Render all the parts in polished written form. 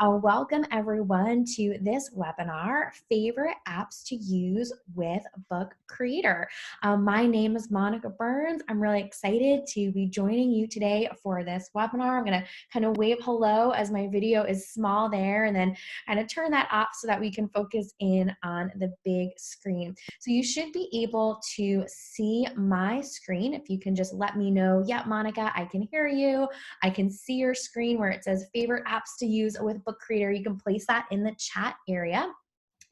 Welcome everyone to this webinar, Favorite Apps to Use with Book Creator. My name is Monica Burns. I'm really excited to be joining you today for this webinar. I'm gonna kind of wave hello as my video is small there and then kind of turn that off so that we can focus in on the big screen. So you should be able to see my screen. If you can just let me know, yeah, Monica, I can hear you. I can see your screen where it says favorite apps to use with Book Creator. You can place that in the chat area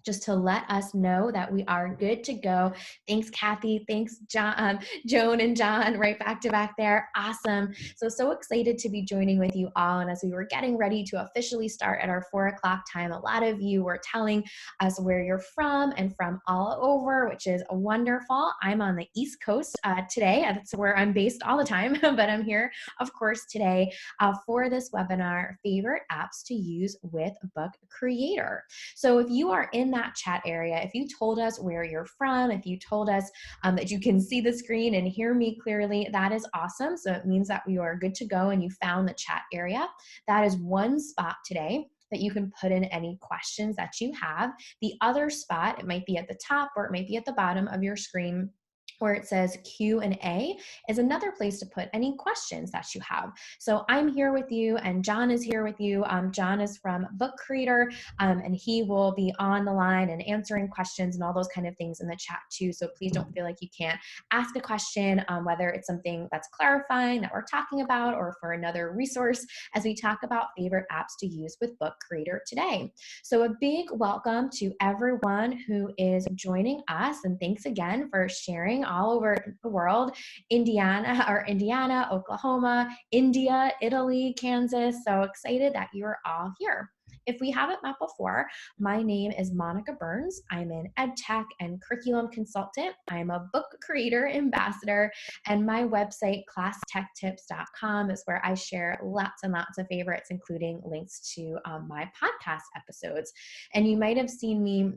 just to let us know that we are good to go. Thanks, Kathy. Thanks, Joan and John, right back to back there. Awesome. So excited to be joining with you all. And as we were getting ready to officially start at our 4 o'clock time, a lot of you were telling us where you're from and from all over, which is wonderful. I'm on the East Coast today. That's where I'm based all the time, but I'm here, of course, today for this webinar, Favorite Apps to Use with Book Creator. So if you are in that chat area, if you told us where you're from, if you told us that you can see the screen and hear me clearly, that is awesome. So it means that you are good to go and you found the chat area. That is one spot today that you can put in any questions that you have. The other spot, it might be at the top or it might be at the bottom of your screen, where it says Q&A is another place to put any questions that you have. So I'm here with you and John is here with you. John is from Book Creator and he will be on the line and answering questions and all those kind of things in the chat too. So please don't feel like you can't ask a question, whether it's something that's clarifying that we're talking about or for another resource as we talk about favorite apps to use with Book Creator today. So a big welcome to everyone who is joining us and thanks again for sharing all over the world, Indiana, Oklahoma, India, Italy, Kansas. So excited that you're all here. If we haven't met before, my name is Monica Burns. I'm an ed tech and curriculum consultant. I'm a book creator ambassador, and my website, classtechtips.com, is where I share lots and lots of favorites, including links to my podcast episodes. And you might have seen me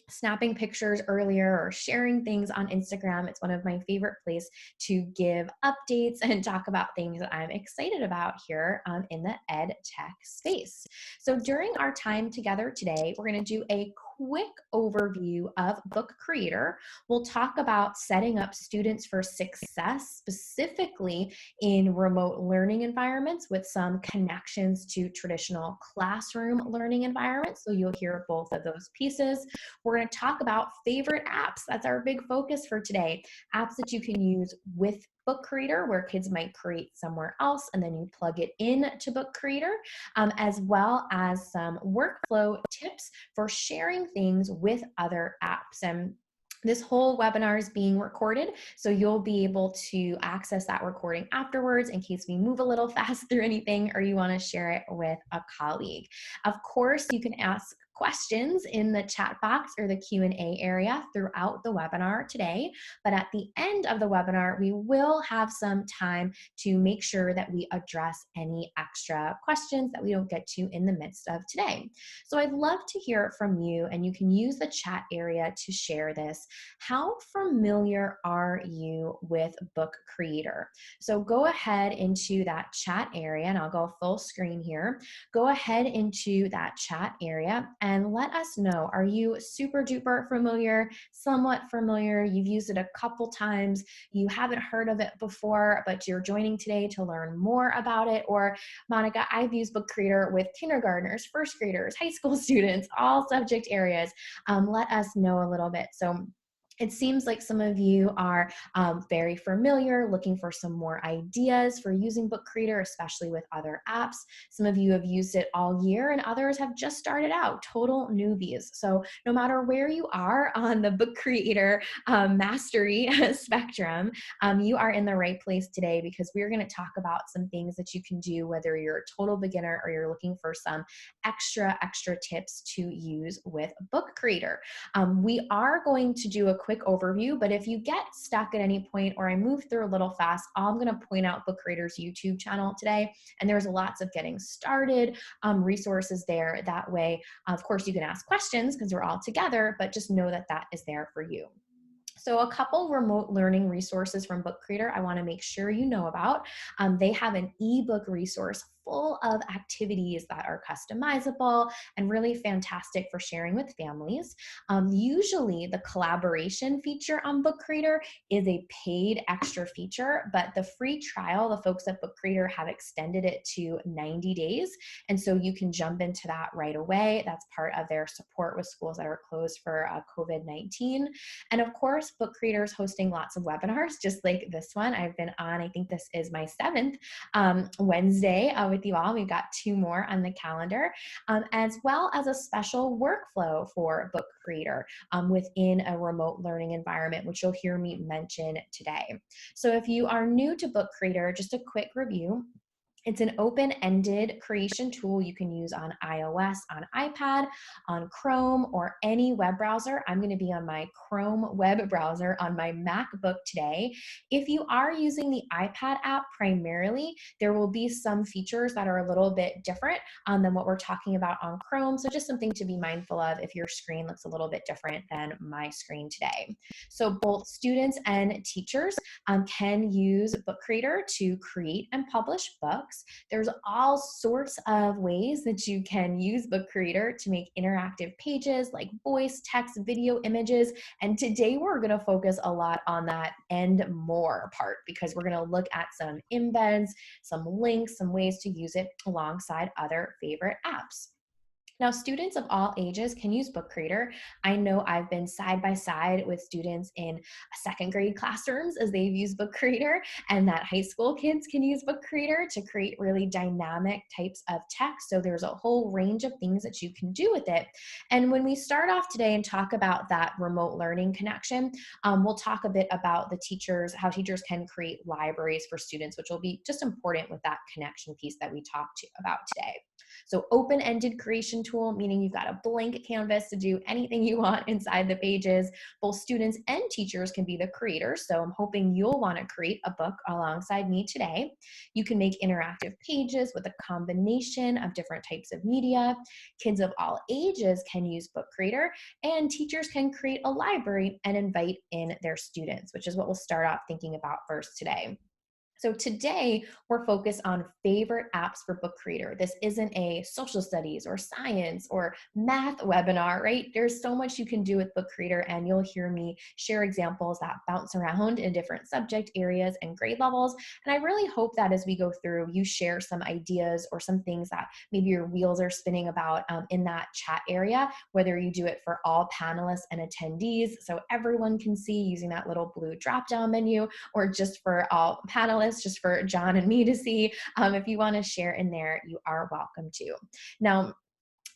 snapping pictures earlier or sharing things on Instagram. It's one of my favorite places to give updates and talk about things that I'm excited about here in the ed tech space. So during our time together today, we're going to do a quick overview of Book Creator. We'll talk about setting up students for success, specifically in remote learning environments with some connections to traditional classroom learning environments. So you'll hear both of those pieces. We're going to talk about favorite apps. That's our big focus for today. Apps that you can use with Book Creator, where kids might create somewhere else and then you plug it in to Book Creator, as well as some workflow tips for sharing things with other apps. And this whole webinar is being recorded, so you'll be able to access that recording afterwards in case we move a little fast through anything or you want to share it with a colleague. Of course, you can ask questions in the chat box or the Q&A area throughout the webinar today, but at the end of the webinar, we will have some time to make sure that we address any extra questions that we don't get to in the midst of today. So I'd love to hear from you, and you can use the chat area to share this. How familiar are you with Book Creator? So go ahead into that chat area, and I'll go full screen here. Go ahead into that chat area and let us know, are you super duper familiar, somewhat familiar, you've used it a couple times, you haven't heard of it before, but you're joining today to learn more about it? Or Monica, I've used Book Creator with kindergartners, first graders, high school students, all subject areas. Let us know a little bit. So it seems like some of you are very familiar, looking for some more ideas for using Book Creator, especially with other apps. Some of you have used it all year and others have just started out, total newbies. So no matter where you are on the Book Creator mastery spectrum, you are in the right place today because we're going to talk about some things that you can do, whether you're a total beginner or you're looking for some extra tips to use with Book Creator. We are going to do a quick overview, but if you get stuck at any point or I move through a little fast, I'm going to point out Book Creator's YouTube channel today, and there's lots of getting started resources there. That way, of course, you can ask questions because we're all together, but just know that that is there for you. So a couple remote learning resources from Book Creator I want to make sure you know about. They have an ebook resource full of activities that are customizable and really fantastic for sharing with families. Usually, the collaboration feature on Book Creator is a paid extra feature, but the free trial, the folks at Book Creator have extended it to 90 days. And so you can jump into that right away. That's part of their support with schools that are closed for COVID-19. And of course, Book Creator is hosting lots of webinars, just like this one. I've been on, I think this is my seventh Wednesday with you all. We've got two more on the calendar, as well as a special workflow for Book Creator within a remote learning environment, which you'll hear me mention today. So if you are new to Book Creator, just a quick review. It's an open-ended creation tool you can use on iOS, on iPad, on Chrome, or any web browser. I'm going to be on my Chrome web browser on my MacBook today. If you are using the iPad app primarily, there will be some features that are a little bit different than what we're talking about on Chrome. So just something to be mindful of if your screen looks a little bit different than my screen today. So both students and teachers can use Book Creator to create and publish books. There's all sorts of ways that you can use Book Creator to make interactive pages like voice, text, video, images. And today we're going to focus a lot on that and more part, because we're going to look at some embeds, some links, some ways to use it alongside other favorite apps. Now, students of all ages can use Book Creator. I know I've been side by side with students in second grade classrooms as they've used Book Creator, and that high school kids can use Book Creator to create really dynamic types of text. So there's a whole range of things that you can do with it. And when we start off today and talk about that remote learning connection, we'll talk a bit about the teachers, how teachers can create libraries for students, which will be just important with that connection piece that we talked about today. So open-ended creation tool, meaning you've got a blank canvas to do anything you want inside the pages. Both students and teachers can be the creators. So I'm hoping you'll want to create a book alongside me today. You can make interactive pages with a combination of different types of media. Kids of all ages can use Book Creator, and teachers can create a library and invite in their students, which is what we'll start off thinking about first today. So today we're focused on favorite apps for Book Creator. This isn't a social studies or science or math webinar, right? There's so much you can do with Book Creator, and you'll hear me share examples that bounce around in different subject areas and grade levels. And I really hope that as we go through, you share some ideas or some things that maybe your wheels are spinning about in that chat area, whether you do it for all panelists and attendees so everyone can see using that little blue drop-down menu, or just for all panelists, just for John and me to see. If you want to share in there, you are welcome to. Now,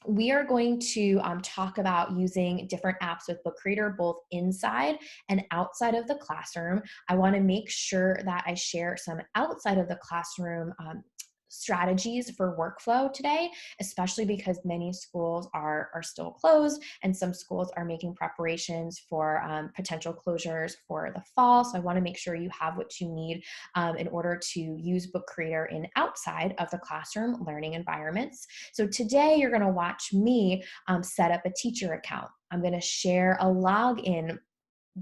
we are going to talk about using different apps with Book Creator, both inside and outside of the classroom. I want to make sure that I share some outside of the classroom strategies for workflow today, especially because many schools are still closed, and some schools are making preparations for potential closures for the fall. So I want to make sure you have what you need in order to use Book Creator in outside of the classroom learning environments. So today you're going to watch me set up a teacher account. I'm going to share a login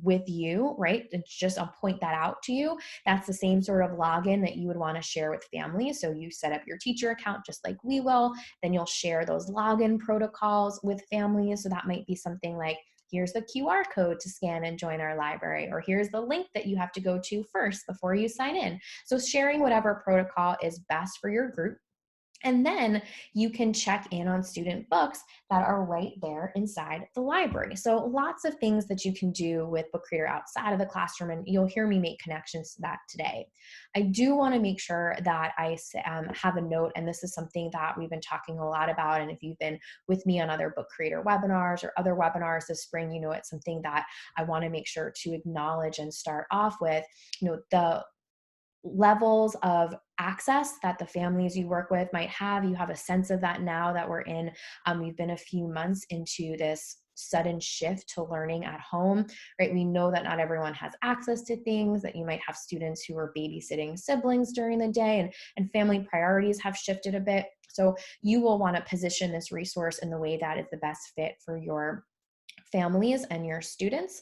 with you, right? It's just, I'll point that out to you. That's the same sort of login that you would want to share with families. So you set up your teacher account just like we will, then you'll share those login protocols with families. So that might be something like, here's the QR code to scan and join our library, or here's the link that you have to go to first before you sign in. So sharing whatever protocol is best for your group. And then you can check in on student books that are right there inside the library. So lots of things that you can do with Book Creator outside of the classroom, and you'll hear me make connections to that today. I do want to make sure that I have a note, and this is something that we've been talking a lot about, and if you've been with me on other Book Creator webinars or other webinars this spring, you know it's something that I want to make sure to acknowledge and start off with. The levels of access that the families you work with might have. You have a sense of that now that we're in, we've been a few months into this sudden shift to learning at home, right? We know that not everyone has access to things, that you might have students who are babysitting siblings during the day, and family priorities have shifted a bit. So you will want to position this resource in the way that is the best fit for your families and your students,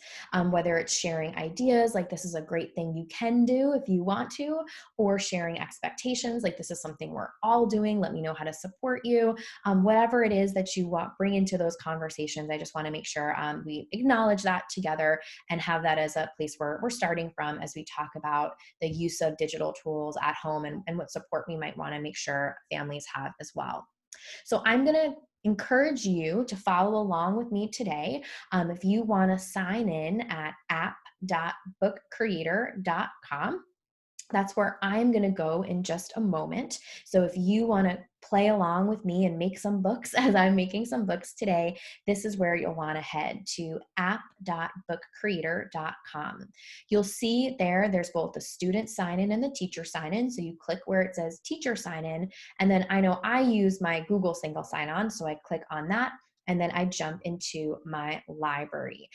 whether it's sharing ideas, like this is a great thing you can do if you want to, or sharing expectations, like this is something we're all doing, let me know how to support you. Whatever it is that you want, bring into those conversations, I just want to make sure we acknowledge that together and have that as a place where we're starting from as we talk about the use of digital tools at home and what support we might want to make sure families have as well. So I'm going to encourage you to follow along with me today. If you want to sign in at app.bookcreator.com, that's where I'm going to go in just a moment. So if you want to play along with me and make some books as I'm making some books today, this is where you'll want to head to app.bookcreator.com. You'll see there's both the student sign in and the teacher sign in. So you click where it says teacher sign in. And then I know I use my Google single sign on. So I click on that. And then I jump into my library.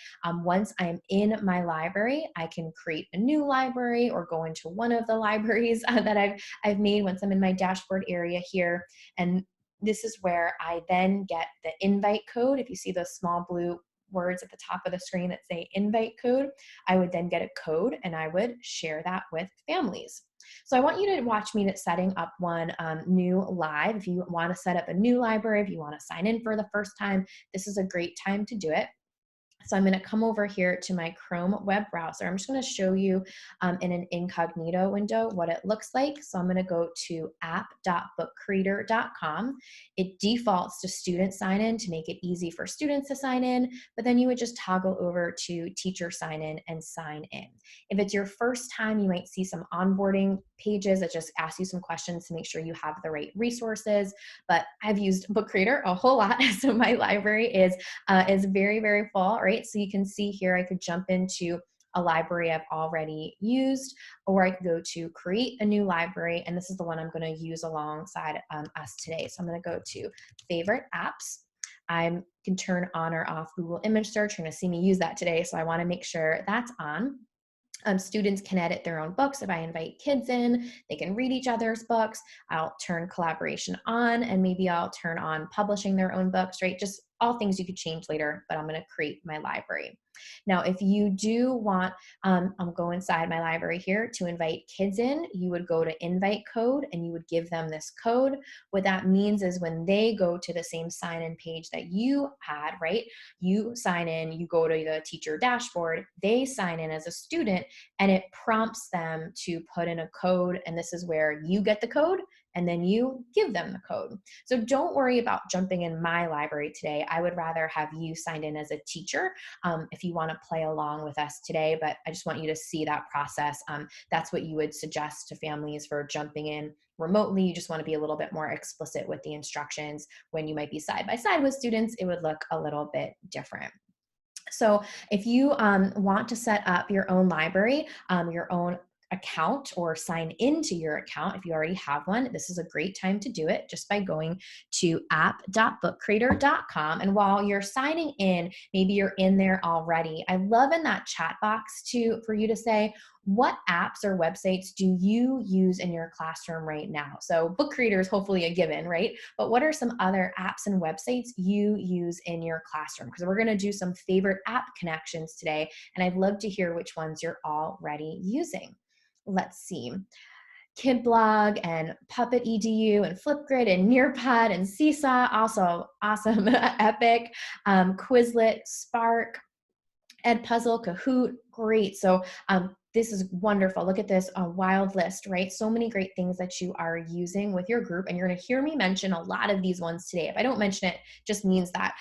Once I'm in my library, I can create a new library or go into one of the libraries that I've made once I'm in my dashboard area here. And this is where I then get the invite code. If you see those small blue words at the top of the screen that say invite code, I would then get a code and I would share that with families. So I want you to watch me setting up one new live. If you want to set up a new library, if you want to sign in for the first time, this is a great time to do it. So I'm going to come over here to my Chrome web browser. I'm just going to show you in an incognito window what it looks like. So I'm going to go to app.bookcreator.com. It defaults to student sign in to make it easy for students to sign in, but then you would just toggle over to teacher sign in and sign in. If it's your first time, you might see some onboarding pages that just ask you some questions to make sure you have the right resources, but I've used Book Creator a whole lot. So my library is very, very full, right? So you can see here, I could jump into a library I've already used, or I could go to create a new library. And this is the one I'm going to use alongside us today. So I'm going to go to favorite apps. I can turn on or off Google image search. You're going to see me use that today. So I want to make sure that's on. Students can edit their own books. If I invite kids in, they can read each other's books. I'll turn collaboration on, and maybe I'll turn on publishing their own books, right? Just all things you could change later, but I'm going to create my library. Now, if you do want, I'll go inside my library here to invite kids in, you would go to invite code and you would give them this code. What that means is when they go to the same sign-in page that you had, right? You sign in, you go to the teacher dashboard, they sign in as a student, and it prompts them to put in a code. And this is where you get the code and then you give them the code. So don't worry about jumping in my library today. I would rather have you signed in as a teacher if you want to play along with us today, but I just want you to see that process. That's what you would suggest to families for jumping in remotely. You just want to be a little bit more explicit with the instructions. When you might be side by side with students, it would look a little bit different. So if you want to set up your own library, your own account, or sign into your account, if you already have one, this is a great time to do it just by going to app.bookcreator.com. And while you're signing in, maybe you're in there already, I love in that chat box for you to say, what apps or websites do you use in your classroom right now? So Book Creator is hopefully a given, right? But what are some other apps and websites you use in your classroom? Because we're going to do some favorite app connections today, and I'd love to hear which ones you're already using. Let's see. KidBlog and Puppet EDU and Flipgrid and Nearpod and Seesaw, also awesome. Epic, Quizlet, Spark, Edpuzzle, Kahoot, great. So this is wonderful. Look at this wild list, right? So many great things that you are using with your group, and you're going to hear me mention a lot of these ones today. If I don't mention it, just means that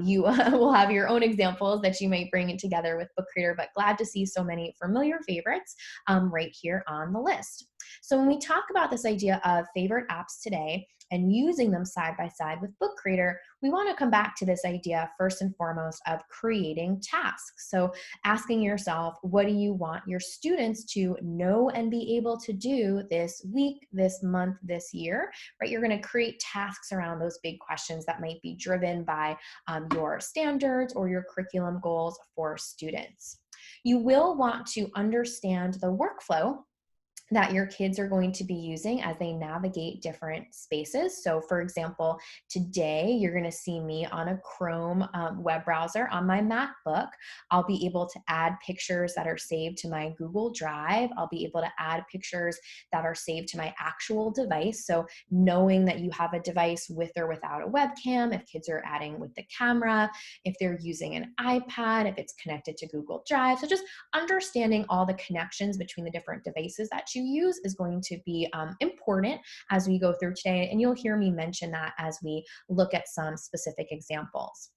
you will have your own examples that you might bring it together with Book Creator, but glad to see so many familiar favorites right here on the list. So when we talk about this idea of favorite apps today and using them side by side with Book Creator, we want to come back to this idea first and foremost of creating tasks. So asking yourself, what do you want your students to know and be able to do this week, this month, this year, right? You're going to create tasks around those big questions that might be driven by your standards or your curriculum goals for students. You will want to understand the workflow that your kids are going to be using as they navigate different spaces. So for example, today you're going to see me on a Chrome web browser on my MacBook. I'll be able to add pictures that are saved to my Google Drive. I'll be able to add pictures that are saved to my actual device. So knowing that you have a device with or without a webcam, if kids are adding with the camera, if they're using an iPad, if it's connected to Google Drive. So just understanding all the connections between the different devices that you use is going to be important as we go through today. And you'll hear me mention that as we look at some specific examples.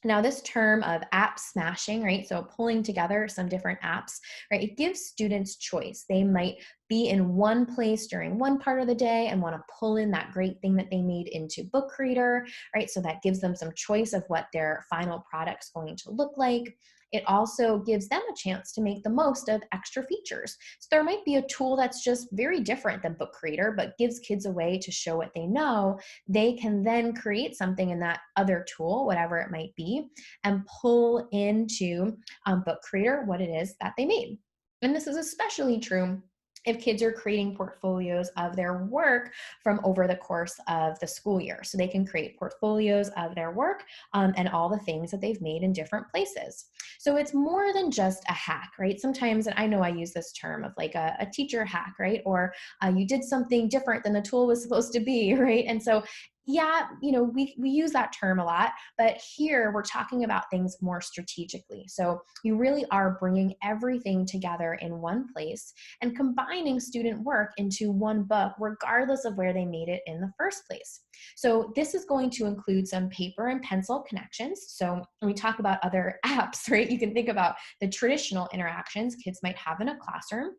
Now, this term of app smashing, right? So pulling together some different apps, right? It gives students choice. They might be in one place during one part of the day and want to pull in that great thing that they made into Book Creator, right? So that gives them some choice of what their final product's going to look like. It also gives them a chance to make the most of extra features. So there might be a tool that's just very different than Book Creator, but gives kids a way to show what they know. They can then create something in that other tool, whatever it might be, and pull into Book Creator what it is that they made. And this is especially true if kids are creating portfolios of their work from over the course of the school year. So they can create portfolios of their work and all the things that they've made in different places. So it's more than just a hack, right? Sometimes, and I know I use this term of like a teacher hack, right? Or you did something different than the tool was supposed to be, right? And so yeah, we use that term a lot, but here we're talking about things more strategically. So you really are bringing everything together in one place and combining student work into one book, regardless of where they made it in the first place. So this is going to include some paper and pencil connections. So when we talk about other apps, right, you can think about the traditional interactions kids might have in a classroom.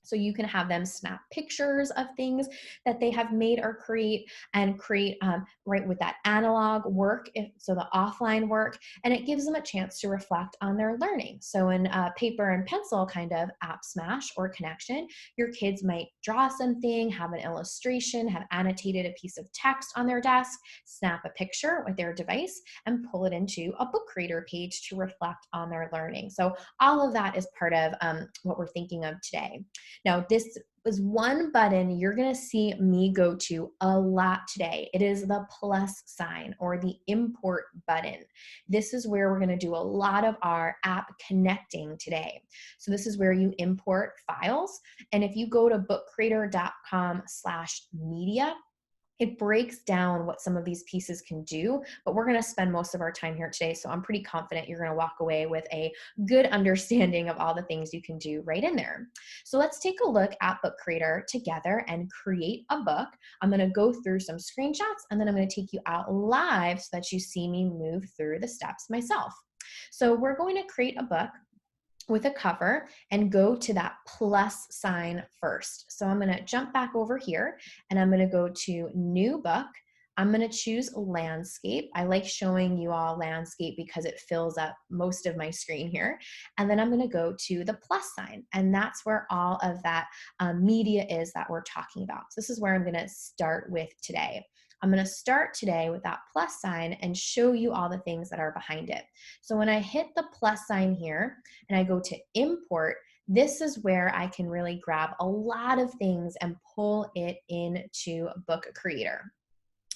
So you can have them snap pictures of things that they have made or create and create right with that analog work, so the offline work, and it gives them a chance to reflect on their learning. So in paper and pencil kind of app smash or connection, your kids might draw something, have an illustration, have annotated a piece of text on their desk, snap a picture with their device, and pull it into a book creator page to reflect on their learning. So all of that is part of what we're thinking of today. Now, this is one button you're going to see me go to a lot today. It is the plus sign or the import button. This is where we're going to do a lot of our app connecting today. So this is where you import files. And if you go to bookcreator.com/media, it breaks down what some of these pieces can do, but we're going to spend most of our time here today. So I'm pretty confident you're going to walk away with a good understanding of all the things you can do right in there. So let's take a look at Book Creator together and create a book. I'm going to go through some screenshots and then I'm going to take you out live so that you see me move through the steps myself. So we're going to create a book with a cover and go to that plus sign first. So I'm going to jump back over here and I'm going to go to new book. I'm going to choose landscape. I like showing you all landscape because it fills up most of my screen here. And then I'm going to go to the plus sign, and that's where all of that media is that we're talking about. So this is where I'm going to start with today. I'm going to start today with that plus sign and show you all the things that are behind it. So when I hit the plus sign here and I go to import, this is where I can really grab a lot of things and pull it into Book Creator.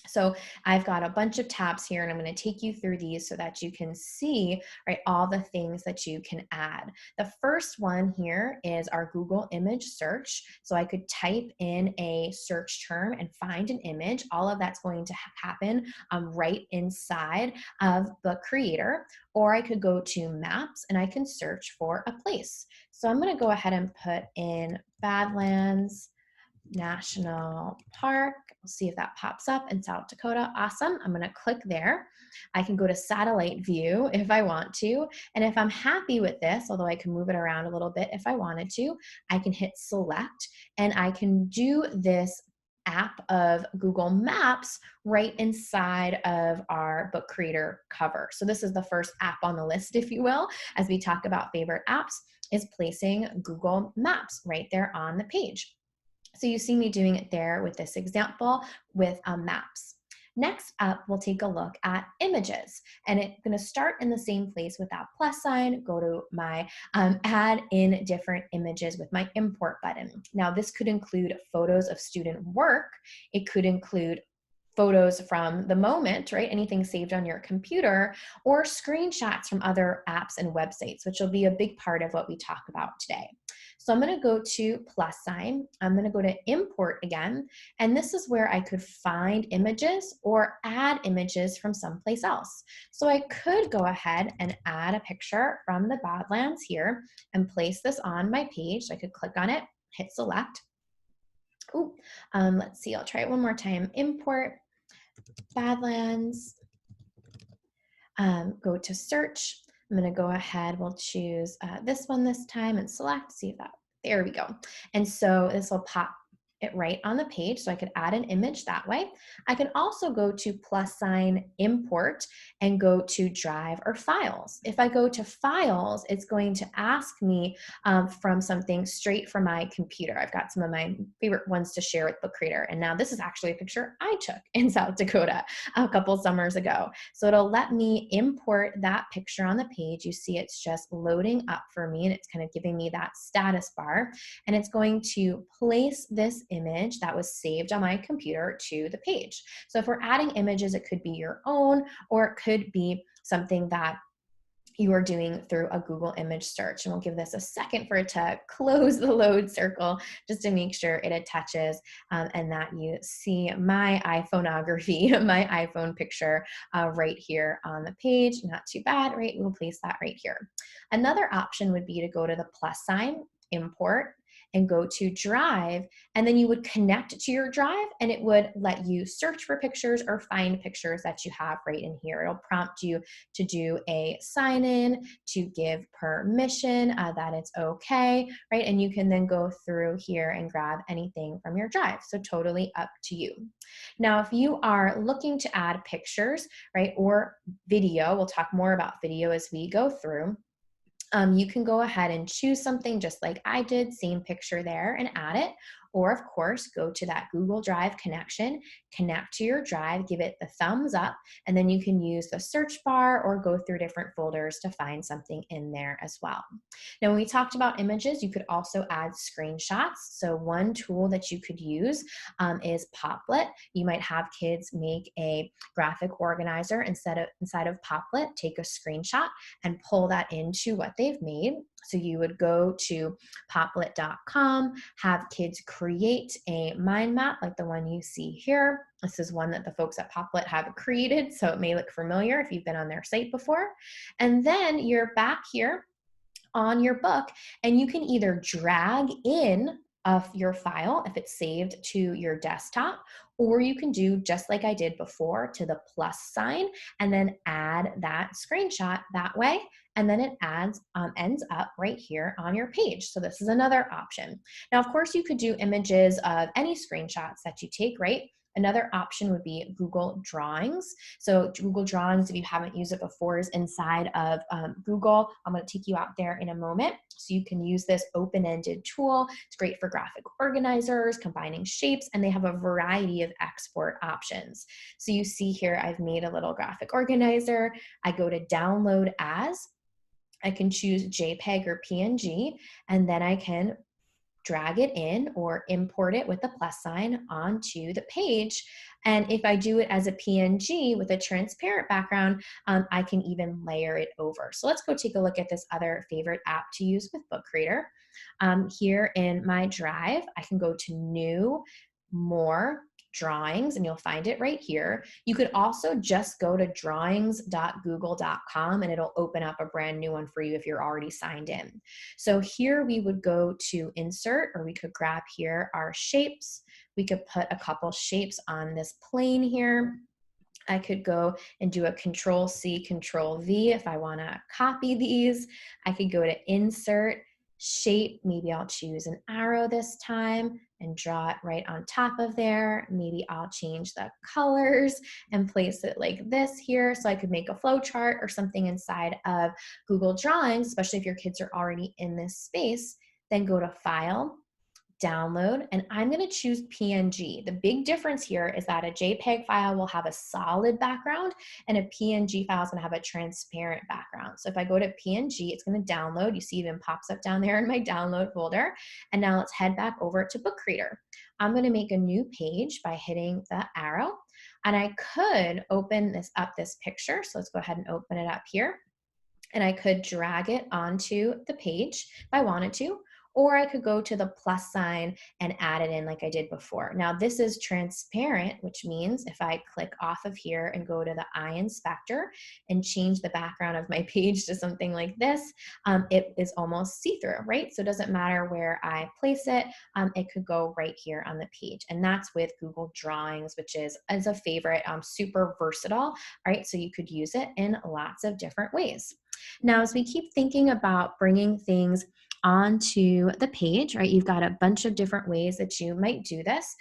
So I've got a bunch of tabs here and I'm going to take you through these so that you can see, right, all the things that you can add. The first one here is our Google image search. So I could type in a search term and find an image. All of that's going to happen right inside of Book Creator. Or I could go to Maps and I can search for a place. So I'm going to go ahead and put in Badlands National Park. We'll see if that pops up in South Dakota. Awesome. I'm going to click there. I can go to satellite view if I want to. And if I'm happy with this, although I can move it around a little bit if I wanted to, I can hit select and I can do this app of Google Maps right inside of our Book Creator cover. So this is the first app on the list, if you will, as we talk about favorite apps, is placing Google Maps right there on the page. So you see me doing it there with this example with Maps. Next up, we'll take a look at images, and it's going to start in the same place with that plus sign. Go to my add in different images with my import button. Now, this could include photos of student work. It could include photos from the moment, right? Anything saved on your computer, or screenshots from other apps and websites, which will be a big part of what we talk about today. So I'm going to go to plus sign. I'm going to go to import again. And this is where I could find images or add images from someplace else. So I could go ahead and add a picture from the Badlands here and place this on my page. So I could click on it, hit select. Ooh, let's see, I'll try it one more time. Import Badlands, go to search. I'm going to go ahead, we'll choose this one this time and select, see if that, there we go. And so this will pop it right on the page, so I could add an image that way. I can also go to plus sign import and go to drive or files. If I go to files, it's going to ask me from something straight from my computer. I've got some of my favorite ones to share with Book Creator, and now this is actually a picture I took in South Dakota a couple summers ago. So it'll let me import that picture on the page. You see it's just loading up for me, and it's kind of giving me that status bar, and it's going to place this image that was saved on my computer to the page. So if we're adding images, it could be your own, or it could be something that you are doing through a Google image search. And we'll give this a second for it to close the load circle just to make sure it attaches and that you see my iPhoneography, my iPhone picture right here on the page. Not too bad, right? We'll place that right here. Another option would be to go to the plus sign, import, and go to drive, and then you would connect to your drive and it would let you search for pictures or find pictures that you have right in here. It'll prompt you to do a sign in, to give permission that it's okay, right? And you can then go through here and grab anything from your drive. So totally up to you. Now, if you are looking to add pictures, right, or video, we'll talk more about video as we go through. You can go ahead and choose something just like I did, same picture there, and add it. Or of course, go to that Google Drive connection, connect to your drive, give it the thumbs up, and then you can use the search bar or go through different folders to find something in there as well. Now, when we talked about images, you could also add screenshots. So one tool that you could use is Poplet. You might have kids make a graphic organizer inside of Poplet, take a screenshot and pull that into what they've made. So you would go to poplet.com, have kids create a mind map like the one you see here. This is one that the folks at Poplet have created, so it may look familiar if you've been on their site before. And then you're back here on your book, and you can either drag in of your file if it's saved to your desktop, or you can do just like I did before to the plus sign and then add that screenshot that way, and then it ends up right here on your page. So this is another option. Now, of course, you could do images of any screenshots that you take, right? Another option would be Google Drawings. So Google Drawings, if you haven't used it before, is inside of Google. I'm going to take you out there in a moment. So you can use this open-ended tool. It's great for graphic organizers, combining shapes, and they have a variety of export options. So you see here, I've made a little graphic organizer. I go to download as. I can choose JPEG or PNG, and then I can drag it in or import it with the plus sign onto the page. And if I do it as a PNG with a transparent background, I can even layer it over. So let's go take a look at this other favorite app to use with Book Creator. Here in my drive, I can go to New, More, Drawings, and you'll find it right here. You could also just go to drawings.google.com and it'll open up a brand new one for you if you're already signed in. So here we would go to insert, or we could grab here our shapes. We could put a couple shapes on this plane here. I could go and do a Control-C, Control-V if I want to copy these. I could go to insert, shape, maybe I'll choose an arrow this time and draw it right on top of there. Maybe I'll change the colors and place it like this here, so I could make a flow chart or something inside of Google Drawings, especially if your kids are already in this space. Then go to File, download, and I'm going to choose PNG. The big difference here is that a JPEG file will have a solid background and a PNG file is going to have a transparent background. So if I go to PNG, it's going to download. You see it even pops up down there in my download folder. And now let's head back over to Book Creator. I'm going to make a new page by hitting the arrow, and I could open this picture. So let's go ahead and open it up here. And I could drag it onto the page if I wanted to, or I could go to the plus sign and add it in like I did before. Now this is transparent, which means if I click off of here and go to the eye inspector and change the background of my page to something like this, it is almost see-through, right? So it doesn't matter where I place it, it could go right here on the page. And that's with Google Drawings, which is as a favorite, super versatile, right? So you could use it in lots of different ways. Now, as we keep thinking about bringing things onto the page, right, you've got a bunch of different ways that you might do this.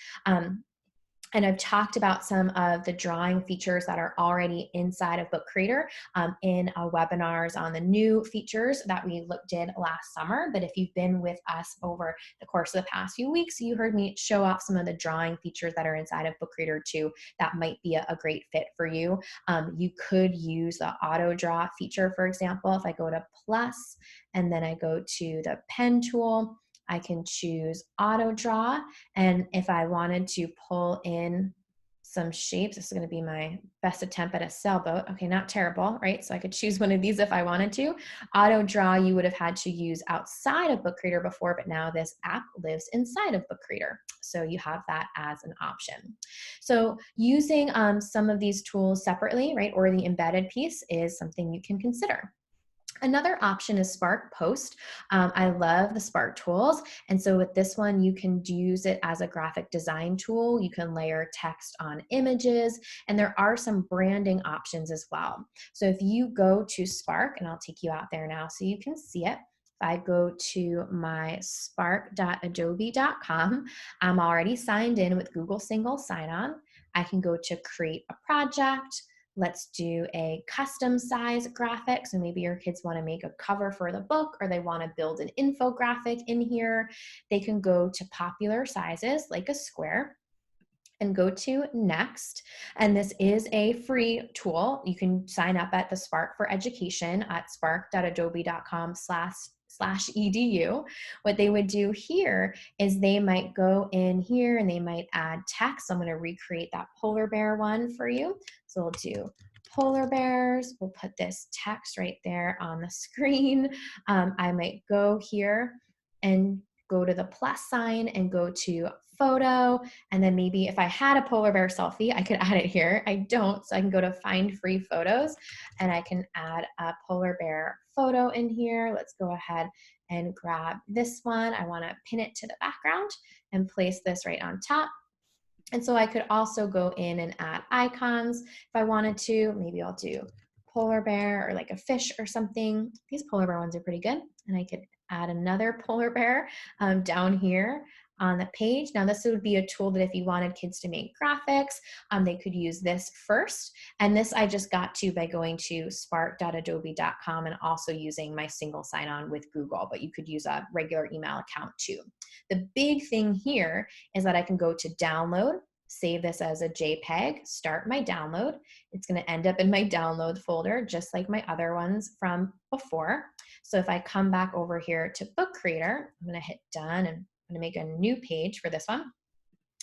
And I've talked about some of the drawing features that are already inside of Book Creator in webinars on the new features that we did last summer. But if you've been with us over the course of the past few weeks, you heard me show off some of the drawing features that are inside of Book Creator too. That might be a great fit for you. You could use the auto draw feature, for example. If I go to plus and then I go to the pen tool, I can choose auto draw. And if I wanted to pull in some shapes, this is going to be my best attempt at a sailboat. Okay, not terrible, right? So I could choose one of these if I wanted to. Auto draw, you would have had to use outside of Book Creator before, but now this app lives inside of Book Creator. So you have that as an option. So using some of these tools separately, right, or the embedded piece is something you can consider. Another option is Spark Post. I love the Spark tools. And so with this one, you can use it as a graphic design tool. You can layer text on images, and there are some branding options as well. So if you go to Spark, and I'll take you out there now so you can see it. If I go to my spark.adobe.com, I'm already signed in with Google Single Sign-On. I can go to create a project. Let's do a custom size graphic. So maybe your kids want to make a cover for the book, or they want to build an infographic in here. They can go to popular sizes like a square and go to next. And this is a free tool. You can sign up at the Spark for Education at spark.adobe.com/edu. What they would do here is they might go in here and they might add text. I'm going to recreate that polar bear one for you. So we'll do polar bears. We'll put this text right there on the screen. I might go here and go to the plus sign and go to photo. And then maybe if I had a polar bear selfie, I could add it here. I don't, so I can go to find free photos and I can add a polar bear photo in here. Let's go ahead and grab this one. I want to pin it to the background and place this right on top. And so I could also go in and add icons if I wanted to. Maybe I'll do polar bear or like a fish or something. These polar bear ones are pretty good. And I could add another polar bear down here on the page. Now this would be a tool that if you wanted kids to make graphics, they could use this first. And this I just got to by going to spark.adobe.com and also using my single sign-on with Google, but you could use a regular email account too. The big thing here is that I can go to download, save this as a JPEG, start my download. It's going to end up in my download folder, just like my other ones from before. So if I come back over here to Book Creator, I'm going to hit done and I'm going to make a new page for this one.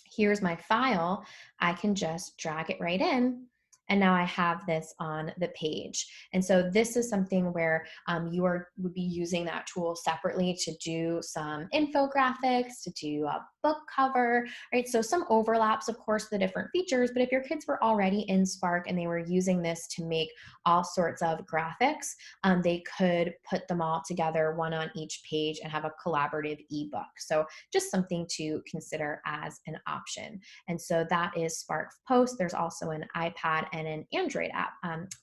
Here's my file. I can just drag it right in. And now I have this on the page. And so this is something where you would be using that tool separately to do some infographics, to do a book cover, right? So some overlaps, of course, the different features, but if your kids were already in Spark and they were using this to make all sorts of graphics, they could put them all together, one on each page, and have a collaborative ebook. So just something to consider as an option. And so that is Spark Post. There's also an iPad and an Android app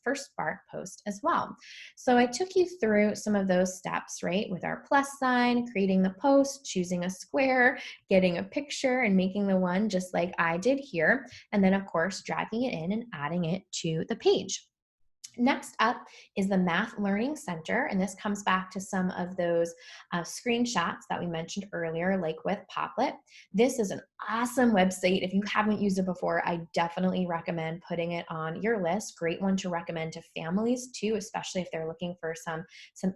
for Spark Post as well. So I took you through some of those steps, right? With our plus sign, creating the post, choosing a square, getting a picture and making the one just like I did here. And then of course, dragging it in and adding it to the page. Next up is the Math Learning Center, and this comes back to some of those screenshots that we mentioned earlier, like with Poplet. This is an awesome website. If you haven't used it before, I definitely recommend putting it on your list. Great one to recommend to families too, especially if they're looking for some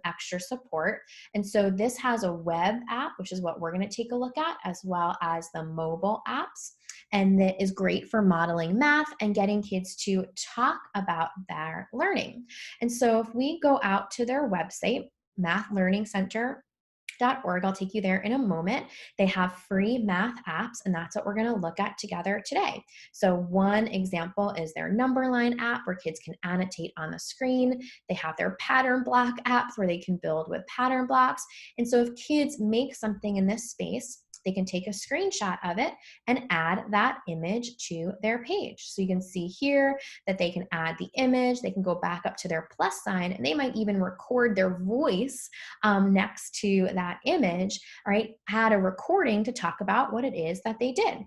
extra support. And so this has a web app, which is what we're going to take a look at, as well as the mobile apps. And that is great for modeling math and getting kids to talk about their learning. And so if we go out to their website, mathlearningcenter.org, I'll take you there in a moment. They have free math apps, and that's what we're going to look at together today. So one example is their number line app where kids can annotate on the screen. They have their pattern block apps where they can build with pattern blocks. And so if kids make something in this space, they can take a screenshot of it and add that image to their page. So you can see here that they can add the image, they can go back up to their plus sign, and they might even record their voice next to that image, right? Add a recording to talk about what it is that they did.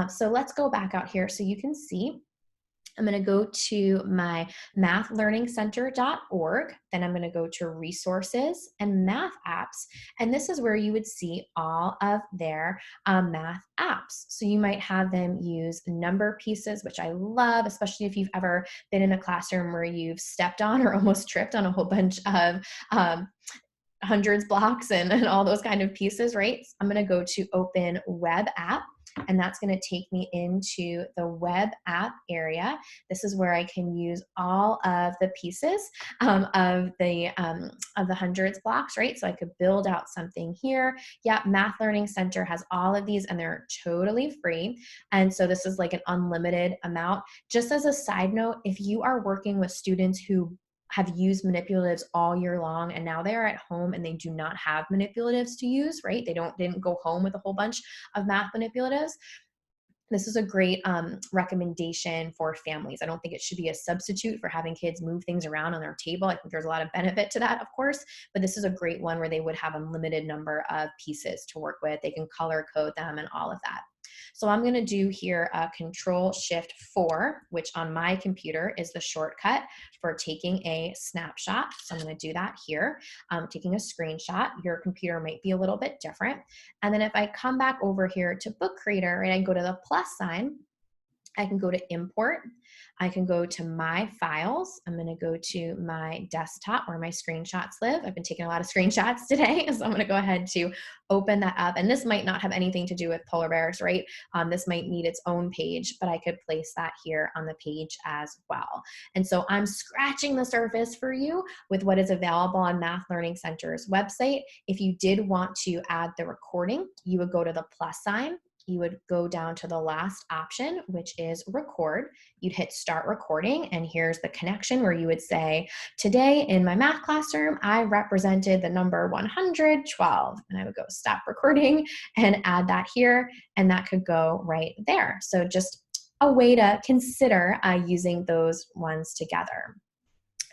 So let's go back out here so you can see. I'm going to go to my mathlearningcenter.org. Then I'm going to go to resources and math apps. And this is where you would see all of their math apps. So you might have them use number pieces, which I love, especially if you've ever been in a classroom where you've stepped on or almost tripped on a whole bunch of hundreds blocks and all those kind of pieces, right? So I'm going to go to open web app, and that's going to take me into the web app area. This is where I can use all of the pieces of the hundreds blocks, right? So I could build out something here. Yeah, Math Learning Center has all of these, and they're totally free. And so this is like an unlimited amount. Just as a side note, if you are working with students who have used manipulatives all year long and now they're at home and they do not have manipulatives to use, right? They didn't go home with a whole bunch of math manipulatives. This is a great recommendation for families. I don't think it should be a substitute for having kids move things around on their table. I think there's a lot of benefit to that, of course, but this is a great one where they would have a limited number of pieces to work with. They can color code them and all of that. So I'm going to do here a Control-Shift-4, which on my computer is the shortcut for taking a snapshot. So I'm going to do that here, taking a screenshot. Your computer might be a little bit different. And then if I come back over here to Book Creator and I go to the plus sign, I can go to import. I can go to my files. I'm going to go to my desktop where my screenshots live. I've been taking a lot of screenshots today, so I'm going to go ahead to open that up. And this might not have anything to do with polar bears, right? This might need its own page, but I could place that here on the page as well. And so I'm scratching the surface for you with what is available on Math Learning Center's website. If you did want to add the recording, you would go to the plus sign. You would go down to the last option, which is record. You'd hit start recording, and here's the connection where you would say, today in my math classroom, I represented the number 112. And I would go stop recording and add that here, and that could go right there. So just a way to consider using those ones together.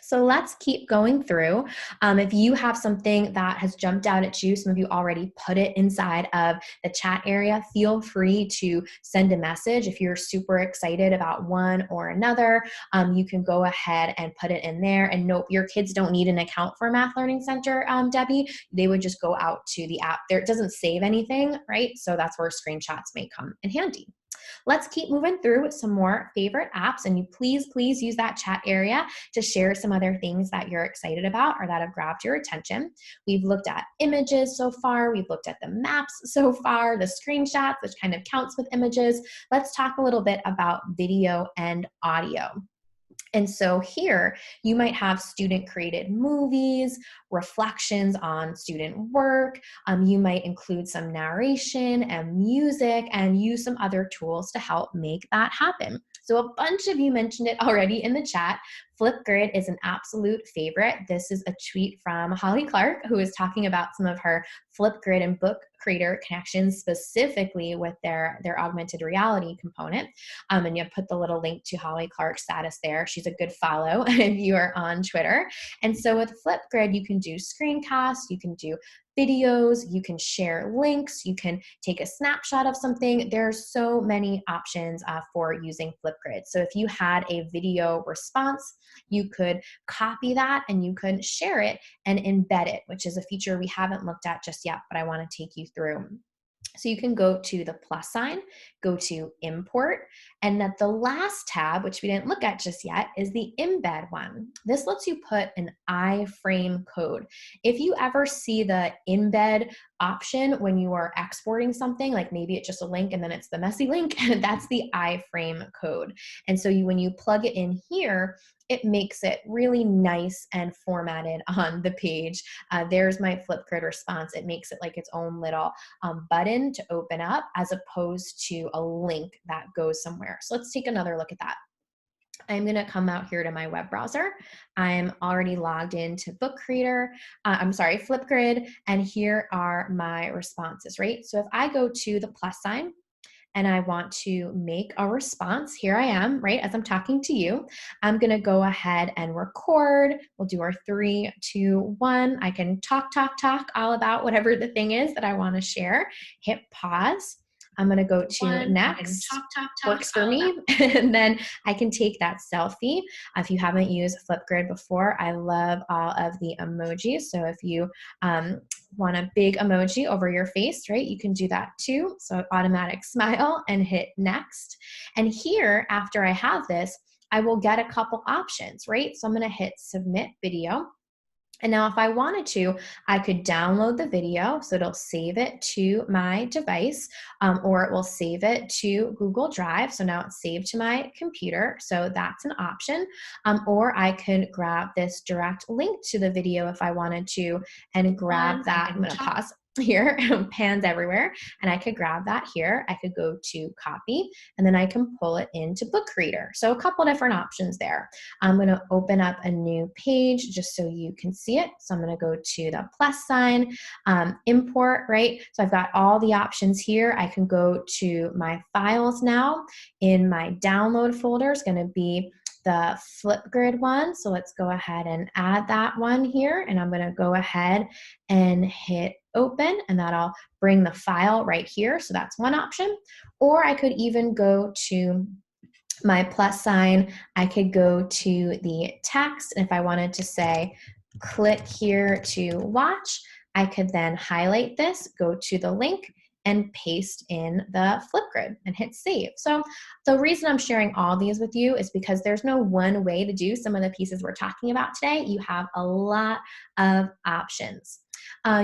So let's keep going through. If you have something that has jumped out at you, some of you already put it inside of the chat area, feel free to send a message. If you're super excited about one or another, you can go ahead and put it in there. And nope, your kids don't need an account for Math Learning Center, Debbie. They would just go out to the app. There, it doesn't save anything, right? So that's where screenshots may come in handy. Let's keep moving through with some more favorite apps, and you please use that chat area to share some other things that you're excited about or that have grabbed your attention. We've looked at images so far. We've looked at the maps so far, the screenshots, which kind of counts with images. Let's talk a little bit about video and audio. And so here you might have student created movies, reflections on student work. You might include some narration and music and use some other tools to help make that happen. So a bunch of you mentioned it already in the chat. Flipgrid is an absolute favorite. This is a tweet from Holly Clark, who is talking about some of her Flipgrid and Book Creator connections, specifically with their augmented reality component. And you put the little link to Holly Clark's status there. She's a good follow if you are on Twitter. And so with Flipgrid, you can do screencasts, you can do videos, you can share links, you can take a snapshot of something. There's so many options for using Flipgrid. So if you had a video response, you could copy that and you could share it and embed it, which is a feature we haven't looked at just yet, but I want to take you through. So you can go to the plus sign, go to import, and at the last tab, which we didn't look at just yet, is the embed one. This lets you put an iframe code. If you ever see the embed option when you are exporting something, like maybe it's just a link and then it's the messy link, that's the iframe code. And so when you plug it in here, it makes it really nice and formatted on the page. There's my Flipgrid response. It makes it like its own little button to open up as opposed to a link that goes somewhere. So let's take another look at that. I'm going to come out here to my web browser. I'm already logged into Flipgrid, and here are my responses, right? So if I go to the plus sign, and I want to make a response, here I am, right, as I'm talking to you. I'm gonna go ahead and record. We'll do our 3, 2, 1. I can talk all about whatever the thing is that I wanna share. Hit pause. I'm gonna go to next. Works for me. And then I can take that selfie. If you haven't used Flipgrid before, I love all of the emojis. So if you want a big emoji over your face, right, you can do that too. So automatic smile and hit next. And here, after I have this, I will get a couple options, right? So I'm gonna hit submit video. And now if I wanted to, I could download the video, so it'll save it to my device, or it will save it to Google Drive. So now it's saved to my computer, so that's an option. Or I could grab this direct link to the video if I wanted to and grab that. I'm gonna pause here, pans everywhere, and I could grab that here. I could go to copy, and then I can pull it into Book Creator. So a couple different options there. I'm gonna open up a new page just so you can see it. So I'm gonna go to the plus sign, import, right? So I've got all the options here. I can go to my files now. In my download folder is gonna be the Flipgrid one. So let's go ahead and add that one here. And I'm gonna go ahead and hit open, and that'll bring the file right here. So that's one option. Or I could even go to my plus sign. I could go to the text. And if I wanted to say, click here to watch, I could then highlight this, go to the link, and paste in the Flipgrid and hit save. So the reason I'm sharing all these with you is because there's no one way to do some of the pieces we're talking about today. You have a lot of options.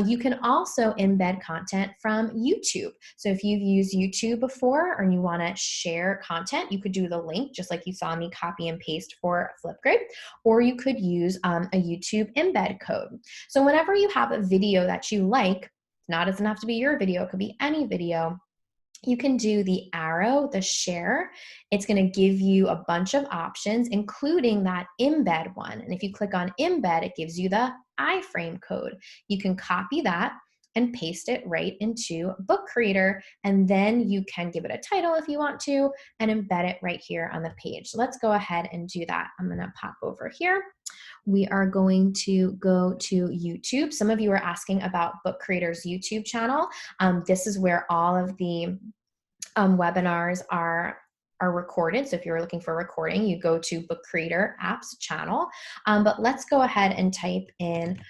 You can also embed content from YouTube. So if you've used YouTube before or you want to share content, you could do the link just like you saw me copy and paste for Flipgrid, or you could use a YouTube embed code. So whenever you have a video that you like, it doesn't have to be your video, it could be any video, you can do the arrow, the share. It's going to give you a bunch of options, including that embed one. And if you click on embed, it gives you the iframe code. You can copy that and paste it right into Book Creator, and then you can give it a title if you want to and embed it right here on the page. So let's go ahead and do that. I'm going to pop over here. We are going to go to YouTube. Some of you are asking about Book Creator's YouTube channel. This is where all of the webinars are recorded. So if you're looking for recording, you go to Book Creator Apps channel. But let's go ahead and type in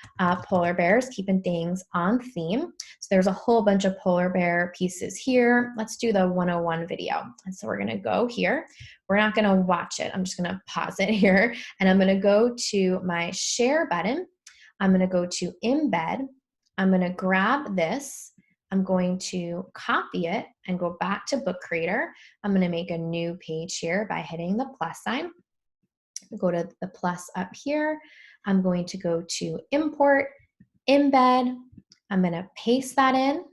polar bears, keeping things on theme. So there's a whole bunch of polar bear pieces here. Let's do the 101 video. And so we're gonna go here. We're not gonna watch it. I'm just gonna pause it here. And I'm gonna go to my share button. I'm gonna go to embed. I'm gonna grab this. I'm going to copy it and go back to Book Creator. I'm going to make a new page here by hitting the plus sign. Go to the plus up here. I'm going to go to import, embed. I'm going to paste that in,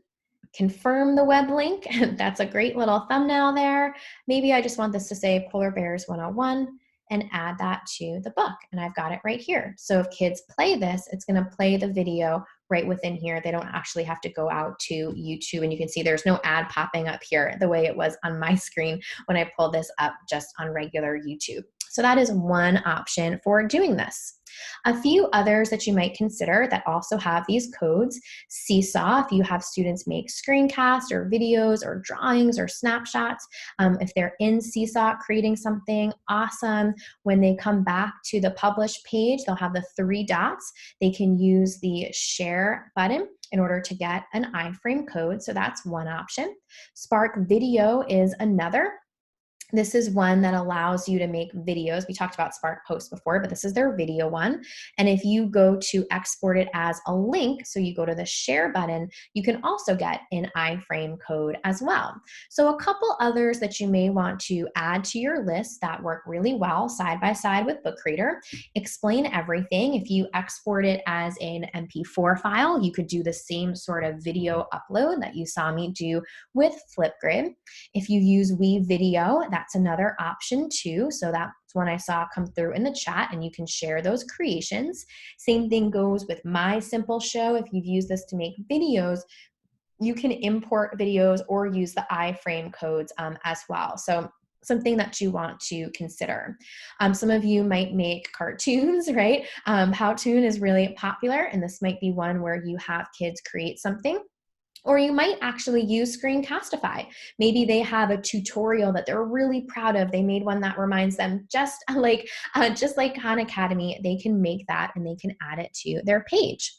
confirm the web link. That's a great little thumbnail there. Maybe I just want this to say Polar Bears 101 and add that to the book. And I've got it right here. So if kids play this, it's going to play the video right within here. They don't actually have to go out to YouTube, and you can see there's no ad popping up here the way it was on my screen when I pulled this up just on regular YouTube. So that is one option for doing this. A few others that you might consider that also have these codes: Seesaw, if you have students make screencasts or videos or drawings or snapshots, if they're in Seesaw creating something awesome, when they come back to the publish page, they'll have the three dots. They can use the share button in order to get an iframe code. So that's one option. Spark Video is another. This is one that allows you to make videos. We talked about Spark Post before, but this is their video one. And if you go to export it as a link, so you go to the share button, you can also get an iframe code as well. So a couple others that you may want to add to your list that work really well side by side with Book Creator: Explain Everything. If you export it as an MP4 file, you could do the same sort of video upload that you saw me do with Flipgrid. If you use WeVideo, that's another option too. So that's one I saw come through in the chat, and you can share those creations. Same thing goes with My Simple Show. If you've used this to make videos, you can import videos or use the iframe codes as well. So something that you want to consider. Some of you might make cartoons, right? Powtoon is really popular, and this might be one where you have kids create something. Or you might actually use Screencastify. Maybe they have a tutorial that they're really proud of. They made one that reminds them just like Khan Academy. They can make that and they can add it to their page.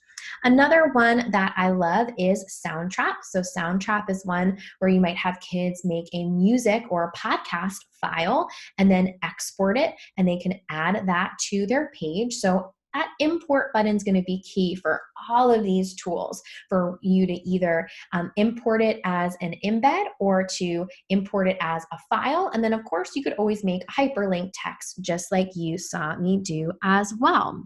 Another one that I love is Soundtrap. So Soundtrap is one where you might have kids make a music or a podcast file and then export it, and they can add that to their page. So that import button is going to be key for all of these tools, for you to either import it as an embed or to import it as a file. And then, of course, you could always make hyperlink text just like you saw me do as well.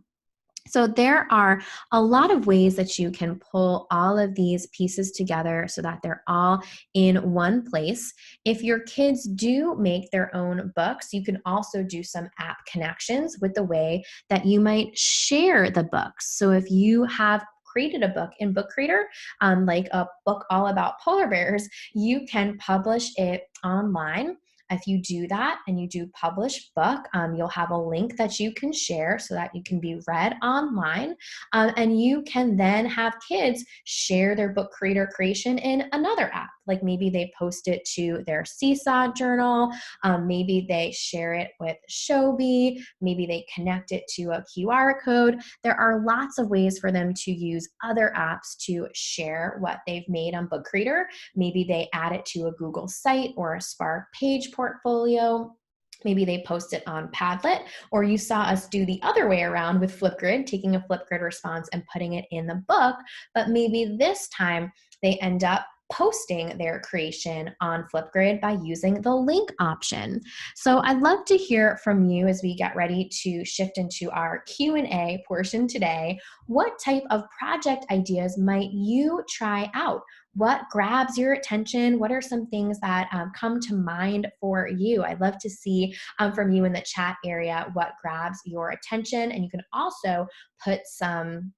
So there are a lot of ways that you can pull all of these pieces together so that they're all in one place. If your kids do make their own books, you can also do some app connections with the way that you might share the books. So if you have created a book in Book Creator, like a book all about polar bears, you can publish it online. If you do that and you do publish book, you'll have a link that you can share so that you can be read online. And you can then have kids share their Book Creator creation in another app. Like maybe they post it to their Seesaw journal. Maybe they share it with Shobi. Maybe they connect it to a QR code. There are lots of ways for them to use other apps to share what they've made on Book Creator. Maybe they add it to a Google site or a Spark page portfolio. Maybe they post it on Padlet, or you saw us do the other way around with Flipgrid, taking a Flipgrid response and putting it in the book, but maybe this time they end up posting their creation on Flipgrid by using the link option. So I'd love to hear from you as we get ready to shift into our Q&A portion today. What type of project ideas might you try out? What grabs your attention? What are some things that come to mind for you? I'd love to see from you in the chat area what grabs your attention. And you can also put some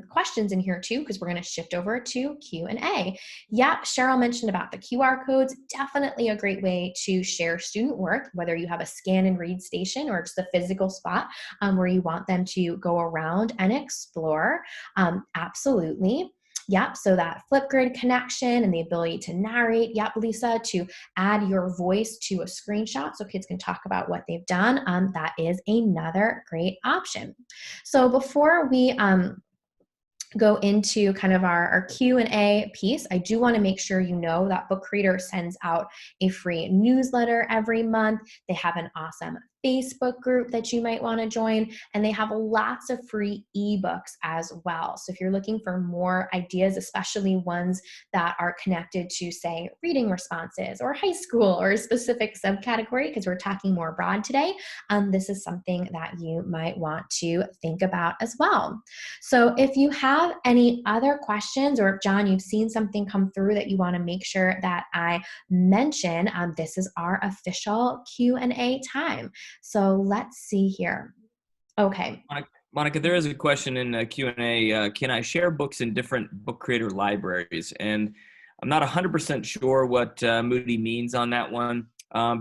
questions in here too, because we're going to shift over to Q&A. Yeah, Cheryl mentioned about the QR codes. Definitely a great way to share student work, whether you have a scan and read station or just a physical spot where you want them to go around and explore. Absolutely. Yep, so that Flipgrid connection and the ability to narrate. Yep, Lisa, to add your voice to a screenshot so kids can talk about what they've done. That is another great option. So before we go into kind of our Q&A piece, I do want to make sure you know that Book Creator sends out a free newsletter every month. They have an awesome Facebook group that you might want to join, and they have lots of free ebooks as well. So if you're looking for more ideas, especially ones that are connected to, say, reading responses or high school or a specific subcategory, because we're talking more broad today, this is something that you might want to think about as well. So if you have any other questions, or if, John, you've seen something come through that you want to make sure that I mention, this is our official Q&A time. So let's see here. Okay. Monica, there is a question in Q&A. Can I share books in different Book Creator libraries? And I'm not 100% sure what Moody means on that one.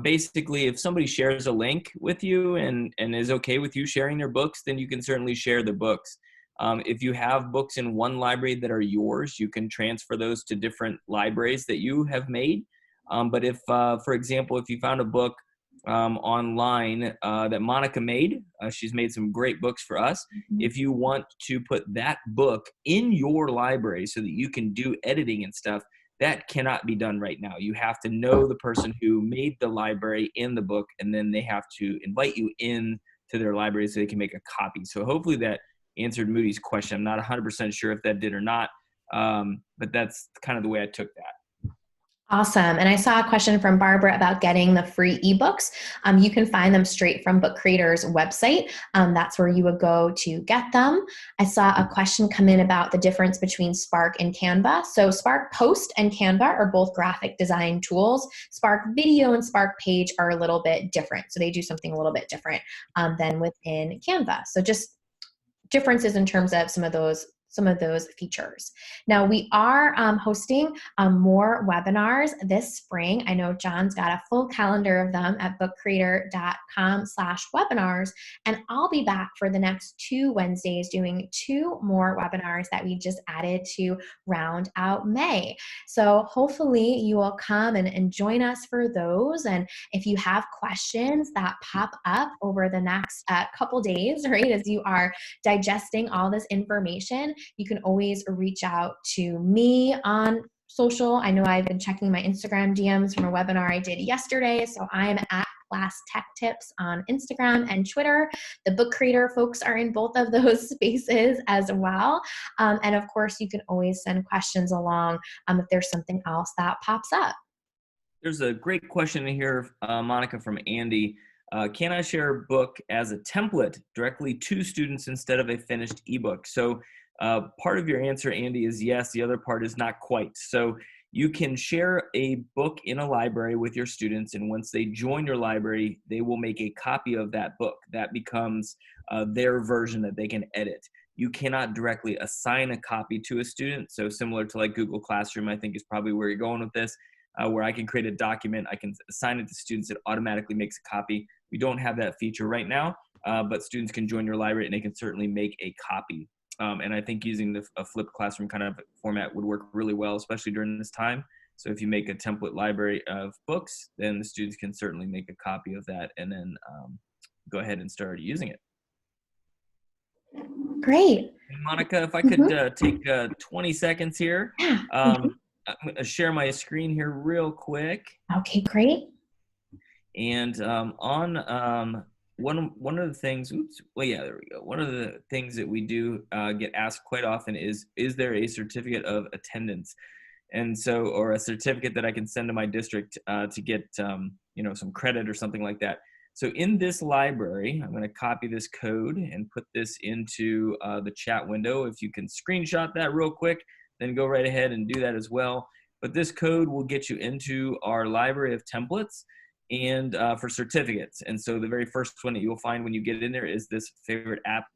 Basically, if somebody shares a link with you and is okay with you sharing their books, then you can certainly share the books. If you have books in one library that are yours, you can transfer those to different libraries that you have made. But if, for example, if you found a book online that Monica made, she's made some great books for us. Mhm. If you want to put that book in your library so that you can do editing and stuff, that cannot be done right now. You have to know the person who made the library in the book, and then they have to invite you in to their library so they can make a copy. So hopefully that answered Moody's question. I'm not 100% sure if that did or not, but that's kind of the way I took that. Awesome. And I saw a question from Barbara about getting the free ebooks. You can find them straight from Book Creator's website. That's where you would go to get them. I saw a question come in about the difference between Spark and Canva. So Spark Post and Canva are both graphic design tools. Spark Video and Spark Page are a little bit different. So they do something a little bit different than within Canva. So just differences in terms of some of those features. Now we are hosting more webinars this spring. I know John's got a full calendar of them at bookcreator.com/webinars, and I'll be back for the next 2 Wednesdays doing 2 more webinars that we just added to round out May. So hopefully you will come and join us for those. And if you have questions that pop up over the next couple days, right, as you are digesting all this information, you can always reach out to me on social. I know I've been checking my Instagram DMs from a webinar I did yesterday. So I'm at Class Tech Tips on Instagram and Twitter. The Book Creator folks are in both of those spaces as well. And of course, you can always send questions along if there's something else that pops up. There's a great question in here, Monica, from Andy. Can I share a book as a template directly to students instead of a finished ebook? So part of your answer, Andy, is yes. The other part is not quite. So you can share a book in a library with your students, and once they join your library, they will make a copy of that book. That becomes their version that they can edit. You cannot directly assign a copy to a student. So similar to like Google Classroom, I think is probably where you're going with this. Where I can create a document, I can assign it to students, it automatically makes a copy. We don't have that feature right now, but students can join your library and they can certainly make a copy. And I think using a flipped classroom kind of format would work really well, especially during this time. So if you make a template library of books, then the students can certainly make a copy of that and then go ahead and start using it. Great. And Monica, if I could Mhm. take 20 seconds here. Yeah. I'm going to share my screen here real quick. Okay, great. And on one of the things, well, yeah, there we go. One of the things that we do get asked quite often is there a certificate of attendance? And so, or a certificate that I can send to my district to get, some credit or something like that. So in this library, I'm going to copy this code and put this into the chat window. If you can screenshot that real quick, then go right ahead and do that as well. But this code will get you into our library of templates and for certificates. And so the very first one that you'll find when you get in there is this favorite app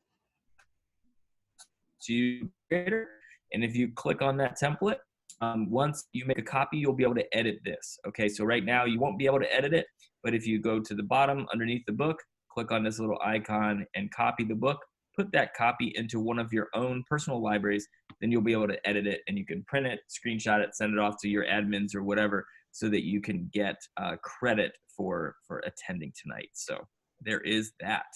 to creator. And if you click on that template, once you make a copy, you'll be able to edit this. Okay, so right now you won't be able to edit it, but if you go to the bottom underneath the book, click on this little icon and copy the book, put that copy into one of your own personal libraries, then you'll be able to edit it and you can print it, screenshot it, send it off to your admins or whatever so that you can get credit for attending tonight. So there is that.